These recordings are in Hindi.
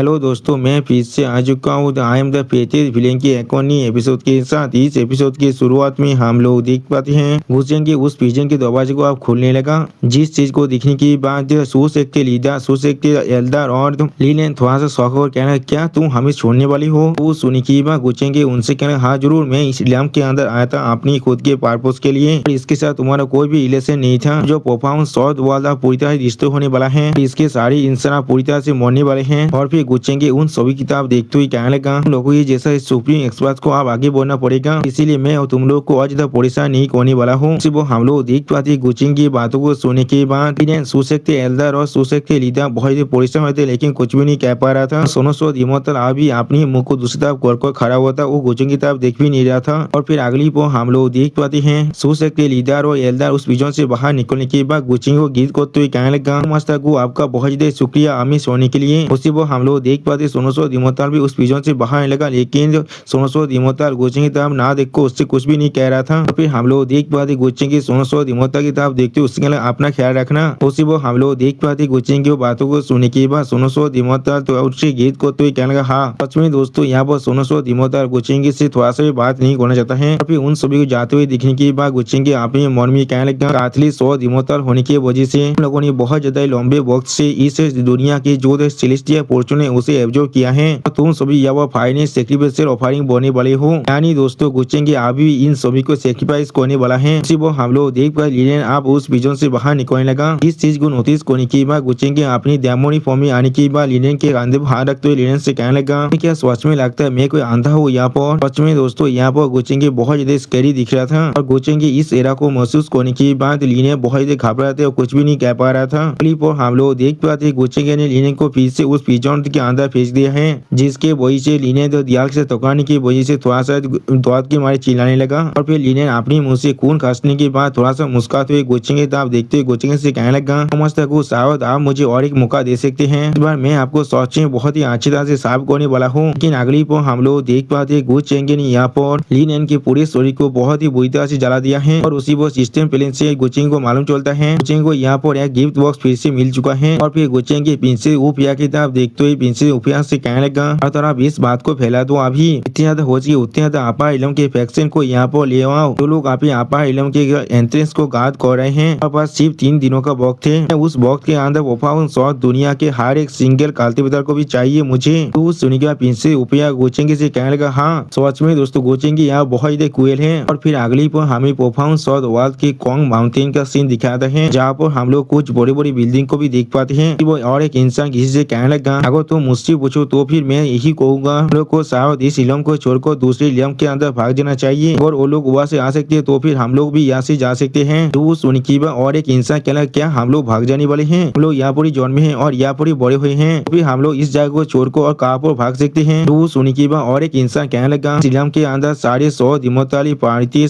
हेलो दोस्तों, मैं फिर से आ चुका हूँ आई एम द फेटेस्ट विलेन की एक और नई एपिसोड के साथ। इस एपिसोड की शुरुआत में हम लोग देख पाते हैं गुचेंग के उस पिजन के दरवाजे को आप खोलने लगा। जिस चीज को देखने के बाद सुसेक के लीडर, सुसेक के एल्डर और लीन थोड़ा सा शौक और कहना, क्या तुम हमें छोड़ने वाली हो? वो सुनी की बात गुचेंगे उनसे कहना, हाँ जरूर, मैं इस लैम्प के अंदर आया था अपनी खुद के पर्पस के लिए। इसके साथ तुम्हारा कोई भी रिलेशन नहीं था। जो परफॉर्मेंस शॉट वाला पूरी तरह रिश्ते होने वाला है, इसके सारे इंसान पूरी तरह से मरने वाले हैं। और फिर गुचेंगे उन सभी किताब देखते हुए कहने लगा, लोगों ये जैसा सुप्रीम एक्सपर्ट को आप आगे बढ़ना पड़ेगा, इसीलिए मैं और तुम लोग को और ज्यादा परेशान नहीं करने वाला हूँ। वो हम लोग देख पाते गुचेंग की बातों को सुनने के बाद सुसेक के एल्डर और सुसेक के लीडर बहुत ही परेशान होते, लेकिन कुछ भी नहीं कह पा रहा था। सोनो सो इमोर्टल अभी अपनी मुंह को दूसरी तरफ कर खड़ा हुआ था, वो गुचेंग की तरफ देख भी नहीं रहा था। और फिर अगली पो हम लोग देख पाते हैं सुसेक के लीडर और एल्डर उस विजन से बाहर निकलने के बाद गुचेंग को गीत करते हुए कहने लगा, मास्टर को आपका बहुत ज्यादा शुक्रिया हमें सोने के लिए। उसी वो हम लोग देख पाते सोनोसो इमोर्टल भी उस पिजन से बाहर आने लगा, लेकिन सोनोसो इमोर्टल गुचेंग की तरफ ना देखो उससे कुछ भी नहीं कह रहा था। फिर हम लोग देख पाते गुचेंग की सोनोसो इमोर्टल की तरफ देखते उसके लिए अपना ख्याल रखना। उसी वो हम लोग देख पाते गुचेंग की बातों को सुनने के बाद सोनोसो इमोर्टल तो उससे गीत करते हुए कहने लगा, हाँ सच में दोस्तों, यहाँ पर सोनोसो इमोर्टल गुचेंग से थोड़ा सा भी बात नहीं करना चाहता है। फिर उन सभी को जाते हुए दिखने के बाद गुचेंग अपने मन में कहने लगा, कातली सो इमोर्टल होने की वजह से हम लोगों ने बहुत ज्यादा लंबे वक्त से इस दुनिया की जो सेलेस्टियल पोर्शन है उसे एब्जॉर्ब किया है। तुम सभी यहाँ फाइनल सेक्रीफाइस ऑफरिंग बोने वाले हो, यानी दोस्तों गुचेंगे अभी इन सभी को सेक्रीफाइस करने वाला है। इसी वो हम लोग देख पाए लीन आप उस विजन से बाहर निकलने लगा। इस चीज को नोटिस करने के बाद गुचेंगे अपनी डेमोनी फॉर्म में आने के बाद लीन के कंधे पर हाथ रखते हुए लीन से कहने लगा, क्या सच में लगता है मैं कोई अंधा हूँ यहाँ पर? सच में दोस्तों यहाँ पर गुचेंगे बहुत ज्यादा स्कैरी दिख रहा था। और गुचेंगे इस एरा को महसूस करने के बाद लीन बहुत ज्यादा घबरा थे और कुछ भी नहीं कह पा रहा था। पर हम लोग देख पाते गुचेंगे ने लीन को फिर से उस पिजन के अंदर भेज दिया है, जिसके वजह से लीने तो दियाल से टकराने की वजह से थोड़ा सा दौड़ के मारे चिल्लाने लगा। और फिर लीने अपनी मुंह से खून खांसने के बाद थोड़ा सा मुस्कुराते हुए गुचेंगे आप देखते हुए गुचेंगे से कहने लगा, समझता को सावध आप मुझे और एक मौका दे सकते हैं, इस बार मैं आपको सच में बहुत ही अच्छी तरह से साफ करने वाला हूँ। लेकिन अगली पर हम लोग देख पाते गुचेंगे ने यहाँ पर लीन की पूरी स्टोरी को बहुत ही बुरी तरह से जला दिया है। और उसी वो सिस्टम प्लेन से गुचेंग को मालूम चलता है गुचेंग को यहाँ पर एक गिफ्ट बॉक्स फिर से मिल चुका है। और फिर गुचेंगे पिंसे उपिया की तरफ देखते हुए पिंसे उपिया से कहने लगा, और आप इस बात को फैला दो, अभी इतनी ज्यादा हो चुकी उतनी ज्यादा आपा इलम के फैक्शन को यहाँ पर ले आओ। जो लोग आप आपा इलम के एंट्रेंस को गार्ड कर रहे हैं, और पास सिर्फ 3 दिनों का वक्त है। उस वक्त के अंदर वफा शॉट दुनिया के हर एक सिंगल कल्टीवेटर को भी चाहिए मुझे। तो सुनिए पिंसे उपिया गुचेंगे से कहने लगा, हाँ सच में दोस्तों गुचेंगे यहाँ बहुत ज्यादा कुएल है। और फिर अगली पर हमें परफॉर्मेंस शॉट वर्ल्ड के कोंग माउंटेन का सीन दिखाता है, जहाँ पर हम लोग कुछ बड़ी बड़ी बिल्डिंग को भी देख पाते हैं। वो और एक इंसान किसी से कहने लगा, अगर तुम मुझसे पूछो तो फिर मैं यही कहूंगा, हम लोग को शायद इस इलम को छोड़कर दूसरे इलम के अंदर भाग जाना चाहिए। और वो लोग वहाँ से आ सकते हैं तो फिर हम लोग भी यहाँ से जा सकते हैं। तो सुनिकीबा और एक इंसान कहना, क्या हम लोग भाग जाने वाले हैं? हम लोग यहाँ पर ही जन्मे हैं और यहाँ पर ही बड़े हुए हैं, तो फिर हम लोग इस जगह को छोड़कर और कहाँ पर भाग सकते हैं? तो सुनिकीबा और एक इंसान कहने लगा, इलम के अंदर 150 दिमोताली पार्टी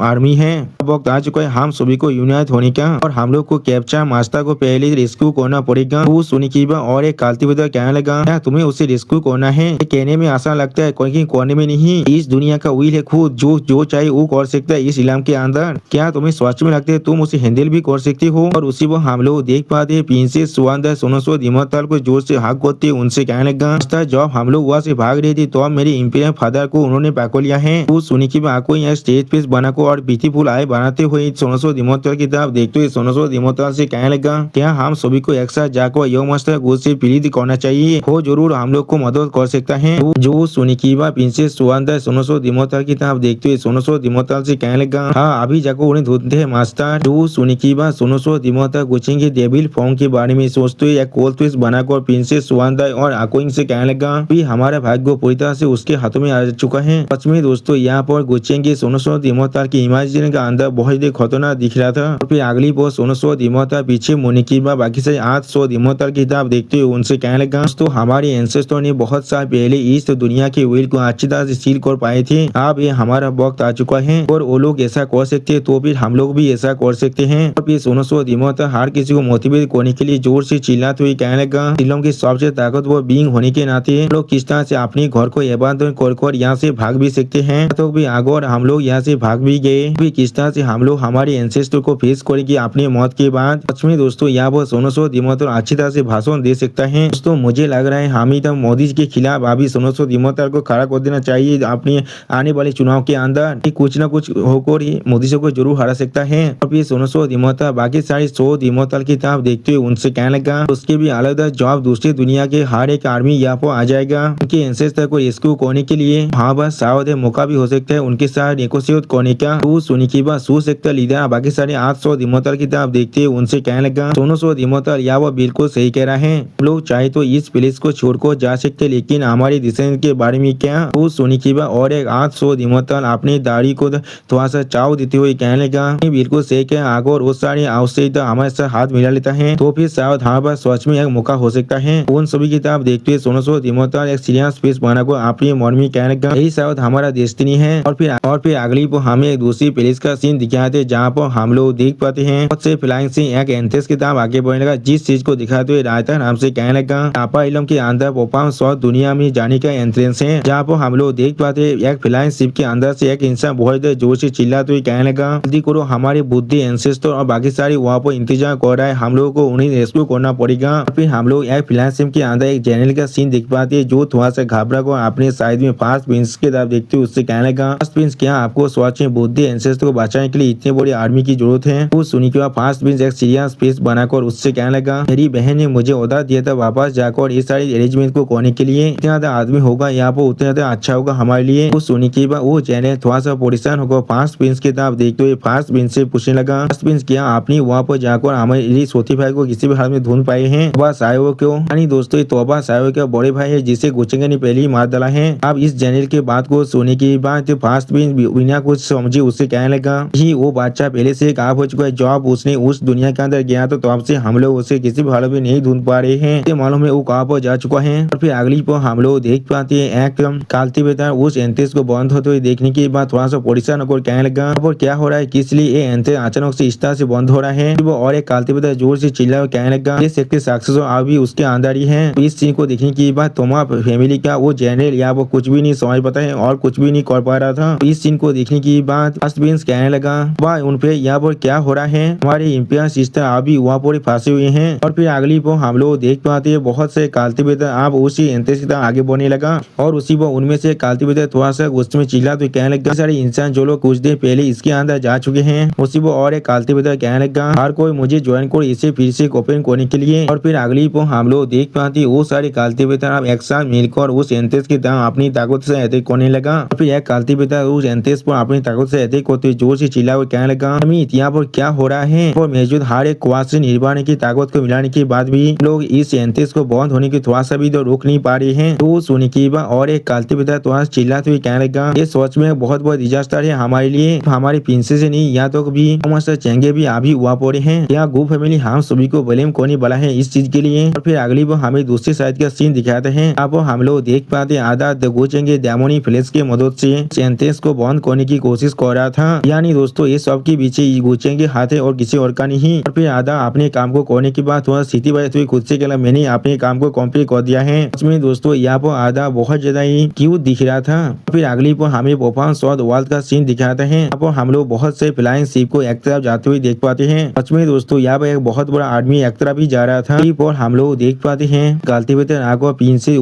आर्मी है, वक्त आ चुका है हम सभी को यूनाइट होने का, और हम लोग को कैप्चर मास्टर को पहले रेस्क्यू करना पड़ेगा। वो सुनिकीबा और एक कल्टीवेटर कहने लगा, क्या तुम्हें उसे रेस्क्यू करना है? कहने में आसान लगता है, कोई करने में नहीं। इस दुनिया का व्हील है खुद, जो चाहे वो कर सकता है इस इलाम के अंदर। क्या तुम्हें सच में लगता है तुम उसे हैंडल भी कर सकती हो? और उसी वो हम लोग देख पाते प्रिंसेस सुवांदा सोनोसो इमोर्टल को जोर से हाथ करते उनसे कहने लगा, जब हम लोग वहाँ से भाग रहे थे तो मेरे इंपीरियल फादर को उन्होंने पकड़ लिया है। वो सुनी की आंखों यहाँ स्टेज पे बनाकर और ब्यूटीफुल आए बनाते हुए सोनोसो इमोर्टल की तरफ देखते हुए सोनोसो इमोर्टल से कहने लगा, क्या हम सभी को एक साथ जाकर यो मास्टर गुड से प्रीति करना चाहिए? हो जरूर हम लोग को मदद कर सकता है। जो सुनिकीबा प्रिंसेस सुवांदा सोनोसो इमोर्टल की तरफ देखते हुए सोनोसो इमोर्टल से कहने लगा, हाँ अभी जाकर उन्हें ढूंढते हैं मास्टर। जो सुनिकीबा सोनोसो इमोर्टल गुचेंगे डेविल फॉर्म के बारे में सोचते हुए एक कोल्ड ट्विस्ट बनाकर प्रिंसेस सुवांदा और आकोइंग से कहने लगा, भी हमारा भाग्य पूरी तरह से उसके हाथों में आ चुका है। सच में दोस्तों यहाँ पर गुचेंगे सोनोसो इमोर्टल की इमेजिन का अंदर बहुत ही खतरनाक दिख रहा था। और फिर अगली पर सोनोसो इमोर्टल पीछे मुनिकीबा बाकी से 800 इमोर्टल की तरफ देखते हुए उनसे कहने लगा, तो हमारे एंसेस्टर ने बहुत साल पहले इस दुनिया के व्हील को अच्छी तरह से सील कर पाए थे। अब ये हमारा वक्त आ चुका है और वो लोग ऐसा कर सकते तो फिर हम लोग भी ऐसा कर सकते हैं। और फिर सोनोसो इमोर्टल हर किसी को मोटिवेट करने के लिए जोर से चिल्लाते हुए कहने लगा, इलम की सबसे ताकतवर बीइंग होने के नाते लोग किस तरह से अपने घर को इबादत कर यहाँ से भाग भी सकते हैं। तो भी अगर हम लोग यहाँ से भाग भी गए भी किस तरह से हम लोग हमारे एंसेस्टर को फेस करेंगे अपने मौत के बाद। सच में दोस्तों यहाँ पर सोनोसो इमोर्टल अच्छी तरह से भाषण दे सकता है। दोस्तों मुझे लग रहा है हमें तो मोदी जी के खिलाफ अभी सोनू दिमोतर को खड़ा कर देना चाहिए अपनी आने वाले चुनाव के अंदर। कुछ न कुछ होकर ही मोदी जी को जरूर हरा सकता है। और फिर सोनू दिमोतर बाकी सारी 100 दिमोतर की तरफ देखते हुए उनसे कहने लगा उसके भी अलग जवाब दूसरी दुनिया के हर एक आर्मी यहाँ पर आ जाएगा उनके एंसेस्टर को रेस्क्यू करने के लिए। हाँ बस शायद मौका भी हो सकता है उनके साथ नेगोशिएट करने का। तो सुनी की बात सू सकता लीडर बाकी सारे 800 दिमोतर की तरफ देखते हुए उनसे कहने लगा सोनू दिमोतर या वो बिल्कुल सही कह रहा है। लोग चाहे तो इस प्लेस को छोड़कर जा सकते लेकिन हमारी डिसीजन के बारे में क्या। तो सुनी की बात और एक 800 दिमोतर अपनी दाढ़ी को थोड़ा सा चाव देते हुए कहने लगा बिल्कुल सही कह आगे वो सारे आवश्यक हमारे साथ हाथ मिला लेता है तो फिर शायद हमारे पास सच में एक मौका हो सकता है। उन सभी की तरफ देखते हुए सोनू दिमोतर एक सीरियस फेस बना को अपनी मन में कहने लगा यही शायद हमारा डेस्टिनी है। और फिर अगली को हमें एक दूसरी प्लेस का सीन दिखाते जहाँ पर हम लोग देख पाते हैं बहुत से फ्लाइंग से एक एंथेस की तरफ आगे बढ़ने लगा जिस चीज को दिखाते हुए रायता नाम से कहने लगा टापा इलम के अंदर पोपाम साउथ दुनिया में जाने का एंट्रेंस है जहाँ पर हम लोग देख पाते एक फ्लाइंग शिप के अंदर से एक इंसान बहुत जोर से चिल्लाते हुए कहने लगा जल्दी करो हमारी बुद्धि एंसेस्टर और बाकी सारी वहाँ पर इंतजार कर रहा है हम लोगों को उन्हें रेस्क्यू करना पड़ेगा। फिर हम लोग एक फ्लाइंग शिप के अंदर एक जनरल का सीन देख पाते हैं जो थोड़ा सा घबरा को अपने साइड में फास्ट प्रिंस के तरफ देखते हुए उससे कहने लगा फास्ट प्रिंस क्या आपको सच में बुद्धि एंसेस्टर को बचाने के लिए इतनी बड़ी आर्मी की जरूरत है। वो सुनी के बाद फास्ट प्रिंस एक सीरियस फेस बनाकर उससे कहने लगा मेरी बहन ने मुझे ऑर्डर दिया था वापस जाकर इस सारी अरेंजमेंट को करने के लिए जितना ज्यादा आदमी होगा यहाँ पर उतना ज्यादा अच्छा होगा हमारे लिए। वो सुनी के बाद वो जनरल थोड़ा सा परेशान होकर फास्ट प्रिंस की तरफ देखते हुए फास्ट प्रिंस से पूछने लगा फास्ट प्रिंस क्या आपने वहाँ पर जाकर हमारे छोटे भाई को किसी भी हाल में ढूंढ पाए हैं तोबा सायो क्यों। यानी दोस्तों तोबा सायो का बड़े भाई है जिसे गुचेंगे ने पहले ही मार डाला है। अब इस जनरल के बात को सुनने की बात फास्ट प्रिंस बिना कुछ समझे उससे कहने लगा ही वो बादशाह पहले से गायब हो चुका है जब उसने उस दुनिया के अंदर गया तो तब से हम लोग उसे किसी भी हाल में नहीं ढूंढ पा रहे हैं मालूम है वो कहाँ पर जा चुका है। और फिर अगली पर हम लोग देख पाते हैं एकदम काल्टिवेटर उस एंट्रेंस को बंद होते हुए देखने के बाद थोड़ा सा परेशान होकर कहने लगा और क्या हो रहा है किस लिए ये एंट्रेंस अचानक से इस तरह से बंद हो रहा है। वो और एक काल्टिवेटर जोर से चिल्ला और कहने लगा ये शक्ति सक्सेस अभी उसके अंदर ही है। इस चीज को देखने के बाद तुम्हारा फैमिली का वो जनरल या वो कुछ भी नहीं समझ पाता है और कुछ भी नहीं कर पा रहा था। इस सीन को देखने के बाद फर्स्ट प्रिंस कहने लगा वाह उन पे यहाँ पर क्या हो रहा है हमारे इंपियर सिस्टर अभी वहाँ पर फंसे हुए हैं। और फिर अगली पर हम लोग देख पाते हैं बहुत से काल्टिवेटर आप उसी एंट्रेंस की तरफ आगे बढ़ने लगा और उसी पर उनमें से काल्टिवेटर थोड़ा सा गुस्से में चिल्ला तो कहने लगा सारे इंसान जो लोग कुछ देर पहले इसके अंदर जा चुके हैं उसी पर और एक काल्टिवेटर कहने लगा हर कोई मुझे ज्वाइन कर इसे फिर से ओपन करने के लिए। और फिर अगली पर हम लोग देख पाते वो सारे काल्टिवेटर अब एक साथ मिलकर उस एंट्रेंस की तरफ अपनी ताकत से अटैक करने लगा। और फिर एक काल्टिवेटर उस एंट्रेंस पर अपनी ताकत से अटैक करते जोर से चिल्ला और कहने लगा यहाँ पर क्या हो रहा है और मौजूद हर एक क्वास से निर्माण की ताकत को मिलाने के बाद भी लोग इस एंट्रेंस को बंद होने की थोड़ा सा भी तो रोक नहीं पा रहे हैं। तो सुनी की बात और एक काल्टिवेटर थोड़ा चिल्लाते हुए कहने लगा ये सोच में बहुत बड़ा डिजास्टर है हमारे लिए हमारी प्रिंसेस से नहीं यहाँ तक भी हमारे चेंगे भी अभी हुआ पड़े हैं यहाँ गो फैमिली हम सभी को ब्लेम करने वाला है इस चीज के लिए। और फिर अगली बार हमें दूसरी साइड का सीन दिखाते हैं अब हम लोग देख पाते आधा गोचेंगे डेमोनी फ्लैश की मदद से एंट्रेंस को बंद करने की कोशिश कर रहा था। यानी दोस्तों ये सब के पीछे गोचेंगे हाथ है और किसी और का नहीं। और फिर आधा अपने काम को करने के बाद थोड़ा सीटी बजाते हुए खुद से कहला मैंने अपने काम को कम्प्लीट कर दिया है। उसमें दोस्तों यहाँ पर आधा बहुत ज्यादा ही क्यूट दिख रहा था। फिर अगली पर हमें परफॉर्मेंस साउथ वर्ल्ड का सीन दिखाते हैं यहाँ पर हम लोग बहुत से फ्लाइंग शिप को एक तरफ जाते हुए देख पाते हैं। सच में दोस्तों यहाँ पर एक बहुत बड़ा आदमी एक तरफ ही जा रहा था और हम लोग देख पाते हैं काल्टिवेटर आगो पिन से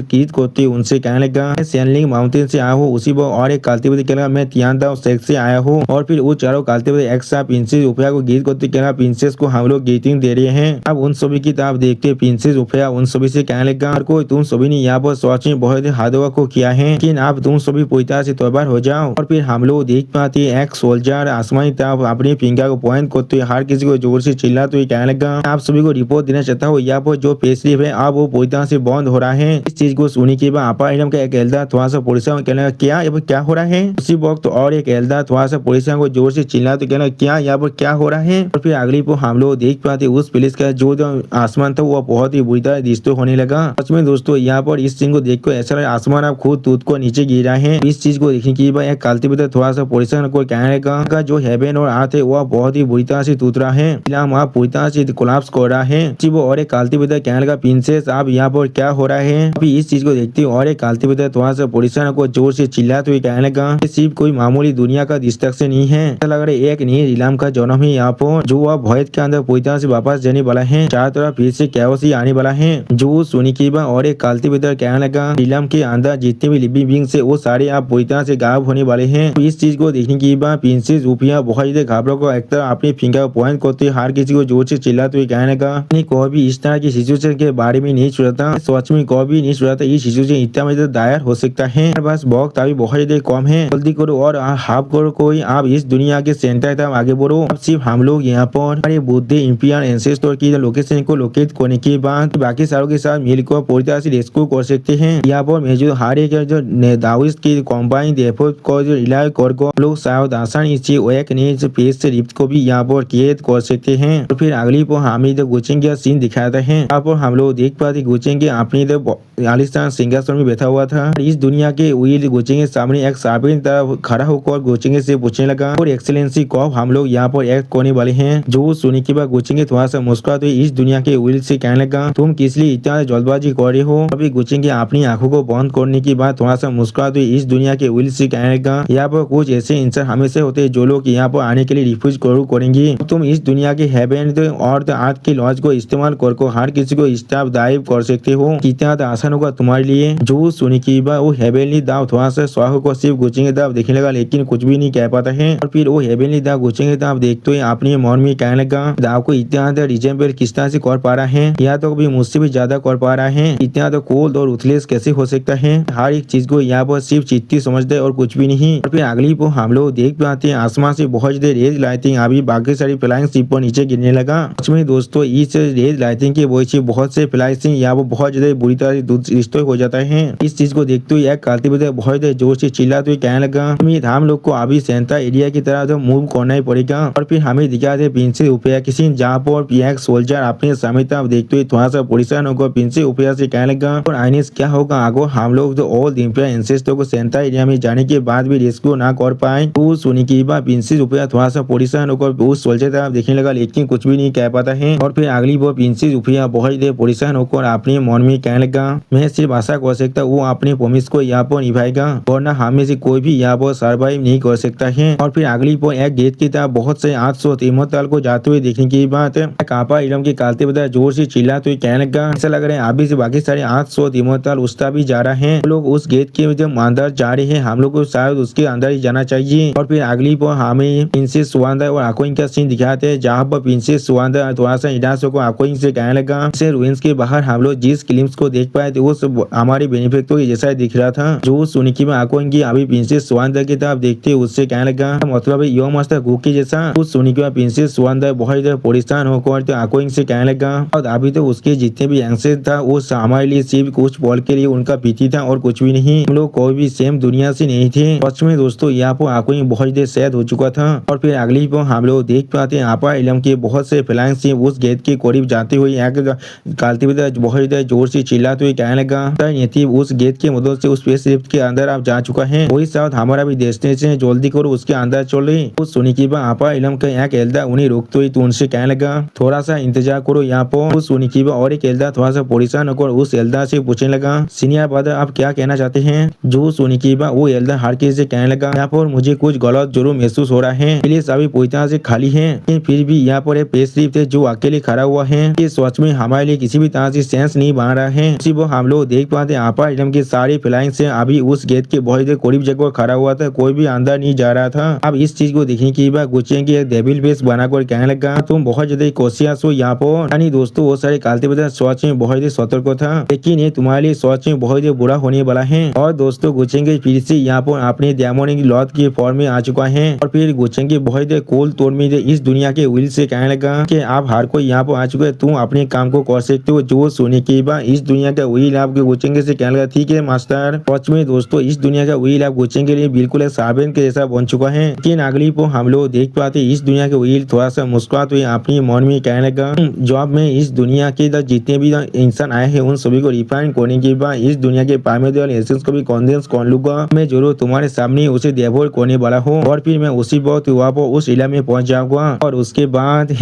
कीट करते उनसे कहने लगा सैनलिंग माउंटेन से आया हूँ उसी पर और एक काल्टिवेटर कहना मैं तियांदा से आया हूँ। और फिर वो चारों काल्टिवेटर एक साथ प्रिंसेस उफिया को गीत करते कहना प्रिंसेस को हम लोग गीटिंग दे रहे हैं। अब उन सभी की तरफ देखते प्रिंसेस उफिया उन सभी से कहने लगा कोई तुम सभी ने यहाँ पर सच में बहुत हार्ड वर्क को किया है लेकिन आप तुम सभी पूरी तरह से तैयार हो जाओ। और फिर हम लोग देख पाते एक सोल्जर आसमानी तरफ अपने फिंगर को पॉइंट करते हुए हर किसी को जोर से चिल्लाते हुए कहने लगा आप सभी को रिपोर्ट देना चाहता हूँ यहाँ पर जो पेस्लिप है अब वो पूरी तरह से बंद हो रहा है। इस चीज को सुनी के बाद आपा इलम का एक एल्डर थोड़ा सा परेशान कहने लगा क्या यहाँ पर क्या हो रहा है। उसी वक्त और एक एल्डर थोड़ा सा परेशान को जोर से चिल्लाते कहना क्या यहाँ पर क्या हो रहा है। और फिर अगली पर हम लोग देख पाते उस पुलिस का जो आसमान था वो बहुत ही बुरी तरह डिस्टर्ब होने लगा। सच में दोस्तों यहाँ पर इस सीन को देखकर ऐसा लगा आसमान अब खुद टूट को नीचे गिर रहा है। इस चीज को देखने के बाद एक काल्टिवेटर थोड़ा सा परेशान को कहने लगा जो हेवन और अर्थ है वह बहुत ही बुरी तरह से टूट रहा है वहाँ पूरी तरह से कोलैप्स कर रहा है। वो और एक काल्टिवेटर कहने लगा प्रिंसेस आप यहाँ पर क्या हो रहा है। अभी इस चीज को देखते हुए और एक काल्टिवेटर थोड़ा सा परेशान को जोर से चिल्लाते हुए कहने लगा सिर्फ कोई मामूली दुनिया का डिस्ट्रक्शन नहीं है ऐसा लग रहा है एक नई नीलाम का जन्म है यहाँ पर जो अब भय के अंदर पूरी तरह से वापस जाने वाला है चारों तरफ फिर से कैओस ही आने वाला है। है। जो सुनी के बाद और एक कल्टीवेटर कहने लगा इलम के अंदर जितने भी लिविंग बींग्स है वो सारे आप पूरी तरह से गायब होने वाले हैं। तो इस चीज को देखने के बाद प्रिंसेस रूपिया बहुत ज्यादा घबरा को एक तरह अपने फिंगर पॉइंट करते हर किसी को जोर से चिल्लाते हुए कहने लगा कोई भी इस तरह की सिचुएशन के बारे में नहीं सोचा था, सच में कोई भी नहीं सोचा था ये सिचुएशन इतना ज्यादा दायर हो सकता है। बस वक्त अभी बहुत ज्यादा कम है, जल्दी करो और हाफ करो कोई आप इस दुनिया के सेंटर तक आगे बढ़ो। अब सिर्फ हम लोग यहाँ पर हमारे बुद्धि इंपियर एंसेस्टर की लोकेशन को लोकेट करने के बाद बाकी सारों के साथ मिलकर पूरी तरह से रेस्क्यू कर सकते हैं। यहाँ पर मेजर हर एक जो दाविस्ट की कॉम्बाइंड एफर्ट को जो इलाज कर लोग शायद आसानी से एक नए पेज से लिफ्ट को भी यहाँ पर क्रिएट कर सकते हैं। और फिर अगली पर हमें तो गुचिंग का सीन दिखाता है। यहाँ पर हम लोग देख पाते गुचिंग के अपनी तो आलिशान सिंहासन में बैठा हुआ था। इस दुनिया के व्हील गुचिंग के सामने एक साबिन तरह खड़ा होकर गुचिंग से पूछने लगा और एक्सेलेंसी कब हम लोग यहाँ पर एक्ट करने वाले हैं। जो सुनी के बाद गुचिंग थोड़ा सा मुस्कुराते इस दुनिया के व्हील से कहने लगा तुम किस लिए इतना जल्दबाजी कर रहे हो। अभी गुचिंग अपनी आंखों को बंद करने के बाद थोड़ा सा मुस्कुराते इस दुनिया के व्हील से कहने लगा यहाँ पर कुछ ऐसे इंसान हमेशा होते हैं जो लोग यहाँ पर आने के लिए रिफ्यूज करेंगे। तुम इस दुनिया के हेवन और अर्थ के लॉज को इस्तेमाल कर हर किसी को स्टाफ दाइव कर सकते हो। कितना आसान होगा तुम्हारे लिए। जो सुनी की बात वो हेवनली दाव थोड़ा सा स्वाह को सिर्फ गुचिंग दाव देखने लगा लेकिन कुछ भी नहीं कह पाता है। और फिर वो हेवनली दाव गुचिंग दाव देखते हुए अपने मन में कहने लगा दाव को इतना रिजेंबल किस तरह से कर पा रहा है, या तो भी मुझसे भी ज्यादा कर पा रहा है। इतना तो कोल्ड और उथलेस कैसे हो सकता है। हर एक चीज को यहाँ पर सिर्फ चित्ती समझते और कुछ भी नहीं। और फिर अगली को हम लोग देख पाते हैं आसमान से बहुत ज्यादा रेज लाइटिंग अभी बाकी सारी फ्लाइंग शिप पर नीचे गिरने लगा। उसमें दोस्तों इस रेज लाइटिंग की वजह से बहुत से फ्लाइंग यहाँ पर बहुत ज्यादा बुरी तरह से डिस्ट्रॉय हो जाता है। इस चीज को देखते हुए कल्टीवेटर बहुत जोर से चिल्लाते हुए कहने लगा हम लोग को अभी सेंटर एरिया की तरह तो मूव करना ही पड़ेगा। और फिर हमें दिखाते प्रिंसेस रूपिया किसी जहाँ पर एक सोल्जर अपने सामने तरफ देखते हुए थोड़ा सा परेशान होकर प्रिंसेस रूपिया से कहने लगा और आइनेस क्या होगा आगो हम लोग तो ऑल इंपियर एंसेस्टर को सेंटर एरिया में जाने के बाद भी रेस्क्यू ना कर पाए। तो सुनी की बात प्रिंसेस रूपिया थोड़ा सा परेशान होकर उस सोल्जर तरफ देखने लगा लेकिन कुछ भी नहीं कह पाता है। और फिर अगली बार प्रिंसेस रूपिया बहुत देर परेशान होकर अपने मन में कहने लगा मैं सिर्फ आशा कर सकता वो अपने प्रॉमिस को यहाँ पर निभाएगा वरना हमें से कोई भी यहाँ पर सर्वाइव नहीं कर सकता है। और फिर अगली पर एक गेट की तरफ बहुत से 800 इमोर्टल को जाते हुए देखने की बात कापा इलम के कालते बता जोर से चिल्लाते हुए कहने लगा ऐसा लग रहा है अभी से बाकी सारे 800 इमोर्टल उसका भी जा रहा है। लोग उस गेट के अंदर जा रहे हैं, हम लोग को शायद उसके अंदर ही जाना चाहिए। और फिर अगली पर हमें प्रिंसेस सुवांदा और आकोइंग का सीन दिखाते हैं जहाँ पर प्रिंसेस सुवांदा थोड़ा सा इडासो को आकोइंग से कहने लगा रुइंस के बाहर हम लोग जिस क्लिम्स को देख पाए थे वो सब हमारे बेनिफिक्टो के जैसा दिख रहा था। जो सुनिकी में आकोइंग अभी प्रिंसेस सुवांदा की तरफ देखते उससे कहने लगा मतलब यो मास्टर गुकी जैसा। उस सुनिकी में प्रिंसेस सुवांदा बहुत परेशान होकर आकोइंग से कहने लगा और अभी तो उसके जितने भी एंसेस था वो हमारे लिए सिर्फ कुछ पल के लिए उनका पीती था और कुछ भी नहीं। हम लोग कोई भी सेम दुनिया से नहीं थे। सच में दोस्तों यहाँ पर आकोइंग बहुत देर सैद हो चुका था। और फिर अगली पर हम लोग देख पाते हैं आपा इलम के बहुत से फ्लाइंग से उस गेट के करीब जाते हुए यहाँ काल्टिवेटर बहुत जोर से चिल्लाते हुए कहने लगा उस गेट की मदद से उस स्पेस लिफ्ट के अंदर आप जा चुका है वही साथ हमारा भी डेस्टिनेशन है, जल्दी करो उसके अंदर चले। उस सुनी की आपा इलम का यहाँ एल्दा उन्हें रोकते हुए तो उनसे कहने लगा थोड़ा सा इंतजार करो यहाँ पर। उस सुनी की और एक एल्दा थोड़ा सा परेशान होकर उस एल्दा से पूछने लगा सीनियर ब्रदर आप क्या कहना चाहते हैं। जो सुनी की वो एल्दा हर किसी से कहने लगा यहाँ पर मुझे कुछ गलत जरूर महसूस हो रहा है, प्लीज अभी पूरी तरह से खाली है। फिर भी यहाँ पर एक पेस लिफ्ट है जो अकेले खड़ा हुआ है। ये सच में हमारे लिए किसी भी तरह से सेंस नहीं बना रहा है। उसी वो हम लोग देख पाते आपा इलम के सारे फ्लाइंग से अभी उस गेट के बहुत देर करीब जगह खड़ा हुआ था, कोई भी अंदर नहीं जा रहा था। अब इस चीज को देखने की बात गुचिंग की डेविल फेस बनाकर कहने लगा तुम बहुत ज्यादा कोशिश हो यहाँ पर। यानी दोस्तों वो सारे कालते बता सोच में बहुत सतर्क था लेकिन ये तुम्हारे लिए सोच में बहुत बुरा होने वाला है। और दोस्तों गुचिंग फिर से यहाँ पर अपने डायमंड लॉट के फॉर्म में आ चुका है। और फिर गुचिंग बहुत कोल तोड़ में इस दुनिया के व्हील से कहने लगा कि आप हर कोई यहाँ पर आ चुके हैं, तुम अपने काम को कर सकते हो। जो सोने के बाद इस दुनिया का व्हील आपके गुचिंग से कहने लगा ठीक है मास्टर। सच में दोस्तों इस दुनिया का व्हील आप गुचिंग के लिए बिल्कुल एक साबिन के जैसा बन चुका है। लेकिन अगली को हम लोग देख पाते इस दुनिया के व्हील थोड़ा सा मुस्कुराते हुए अपने मन में कहने लगा जब मैं इस दुनिया के जितने भी इंसान आए हैं उन सभी को रिफाइन करने के बाद इस दुनिया के प्राइमरी एसेंस को भी कंडेंस कर लूंगा, मैं जरूर तुम्हारे सामने उसे डेवोर करने वाला हूँ। और फिर मैं उसी वक्त वहाँ पर उस इलाके में पहुंच जाऊंगा और उसके बाद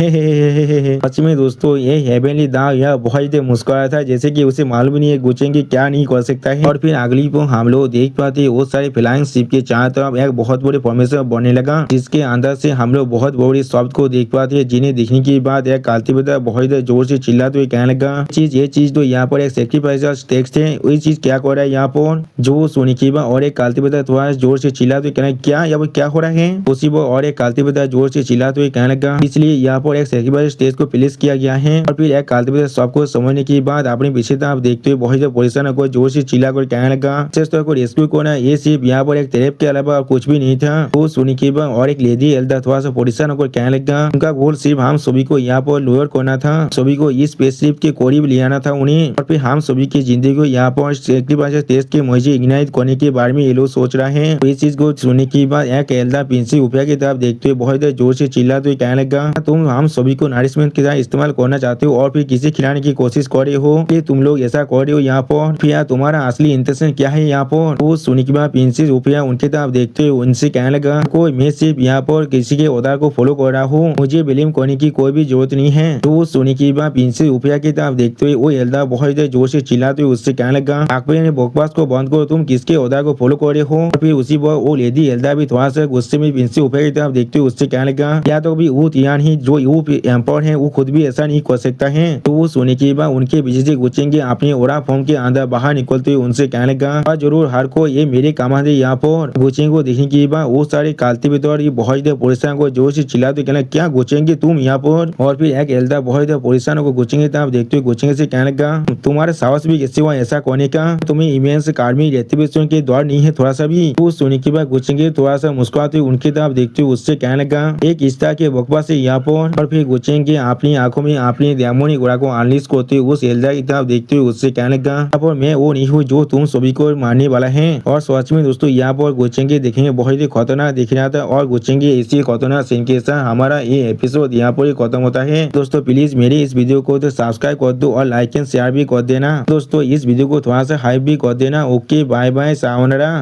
सच में दोस्तों ये हेवनली दाव यह बहुत मुस्कुराया था जैसे कि उसे मालूम नहीं है गुचिंग क्या नहीं कर सकता है। और फिर अगली को हम लोग देख पाते वो सारे फ्लाइंग शिप के चारों तरफ एक बहुत बड़ी फॉर्मेशन बनने लगा जिसके अंदर से हम लोग बहुत बड़ी शब्द को देख पाते हैं जिन्हें देखने के बाद एक काल्टिवेटर बहुत जोर से चिल्लाते हुए कहने लगा ये चीज तो यहाँ पर एक सेक्रीफाइस टेक्स्ट है। वही चीज क्या हो रहा है यहाँ पर, जो सुनिकीबा और एक काल्तिबेदा थोड़ा जोर से चिल्लाते हुए कहना क्या यहाँ पर क्या हो रहा है। उसी वो और एक काल्तिबेदा जोर से चिल्लाते हुए कहने लगा, इसलिए यहाँ पर एक सेक्रीफाइस टेक्स्ट को प्लेस किया गया है। और फिर एक काल्तिबेदा सबको समझने के बाद अपने पीछे आप देखते हुए बहुत ज्यादा परेशान को जोर से चिल्ला कर कहने लगा, को रेस्क्यू करना ये सिर्फ यहाँ पर एक ट्रैप के अलावा कुछ भी नहीं था। तो सुनिकीबा और एक लेडी एल्दा थोड़ा सा परेशान होकर कहने लगा, उनका गोल सिर्फ हम सभी को यहाँ पर लोअर करना था, सभी को इस स्पेसशिप के करीब ले आना था उन्हें, और फिर हम सभी की जिंदगी को यहाँ पर सेक्रीफाइस टेस्ट के मुझे इग्नाइट करने के बारे में ये लोग सोच रहे हैं। तो इस चीज को सुनने के बाद एक एल्दा प्रिंसी उपिया की तरफ देखते हुए बहुत जोर से चिल्लाते हुए कहने लगा, तुम हम सभी को नरिशमेंट के साथ इस्तेमाल करना चाहते हो और फिर किसी खिलाने की कोशिश कर रहे हो कि तुम लोग ऐसा कर रहे हो यहाँ पर, फिर तुम्हारा असली इंटेंशन क्या है यहाँ पर। तो सुनने के बाद प्रिंसेस उपिया उनके तरफ देखते हुए उनसे कहने लगा, कोई मैं सिर्फ यहाँ पर किसी के ऑर्डर को फॉलो कर रहा हूँ, मुझे बिलीव करने की कोई भी जरूरत नहीं है। तो सुनने के बाद प्रिंसेस उपिया की तरफ देखते हुए वो एल्दा बहुत जोर से चिल्लाते हुए उससे कहने लगा, अकबर ने बकवास को बंद करो, तुम किसके ऑर्डर को फॉलो कर रहे हो। और फिर उसी पर वो लेडी एल्दा भी थोड़ा सा गुस्से में प्रिंसेस उपिया की तरफ देखते हुए उससे कहने लगा, या तो भी वो तियान ही जो यूप एम्पायर है वो खुद भी ऐसा नहीं कर सकता है। तो वो सुनने के बाद उनके पीछे से गुस्सेंगे अपने ओरा फॉर्म के अंदर बाहर निकलते हुए उनसे कहने लगा, जरूर हर को ये मेरे काम है यहाँ पर। गुस्सेंगे को देखने के बाद वो सारे काल्तिबेदा और ये बहुत परेशान को जोर से चिल्लाते कहना, क्या गुस्सेंगे तुम यहाँ पर। और फिर एक एल्दा बहुत परेशान को गुस्सेंगे तरफ देखते हुए गुस्सेंगे से कहने लगा, तुम्हारा साहस भी कैसे हुआ ऐसा करने का, तुम्हें इमेंस कार्मी रेटिफिकेशन के द्वार नहीं है थोड़ा सा भी। तो सुनने के बाद गुस्सेंगे थोड़ा सा मुस्कुराते हुए उनकी तरफ देखते हुए उससे कहने लगा, एक इस तरह के बकवास से यहाँ पर। और फिर गुस्सेंगे अपनी आंखों में अपनी दामोनी गोड़ा को अनलिस्ट करते हुए उस एल्दा की तरफ देखते हुए उससे कहने लगा, यहाँ पर मैं वो नहीं हूँ जो तुम सभी को मारने वाला है। और सच में दोस्तों यहाँ पर गुस्सेंगे देखेंगे बहुत ही खतरनाक दिख रहा था, और गुस्सेंगे इसी खतरनाक सीन के साथ हमारा ये एपिसोड यहाँ पर खत्म होता है। दोस्तों प्लीज मेरे इस वीडियो को तो सब्सक्राइब कर दो और लाइक एंड शेयर भी कर देना। दोस्तों इस वीडियो को थोड़ा सा हाइप भी कर देना। Okay bye bye, सावनरा।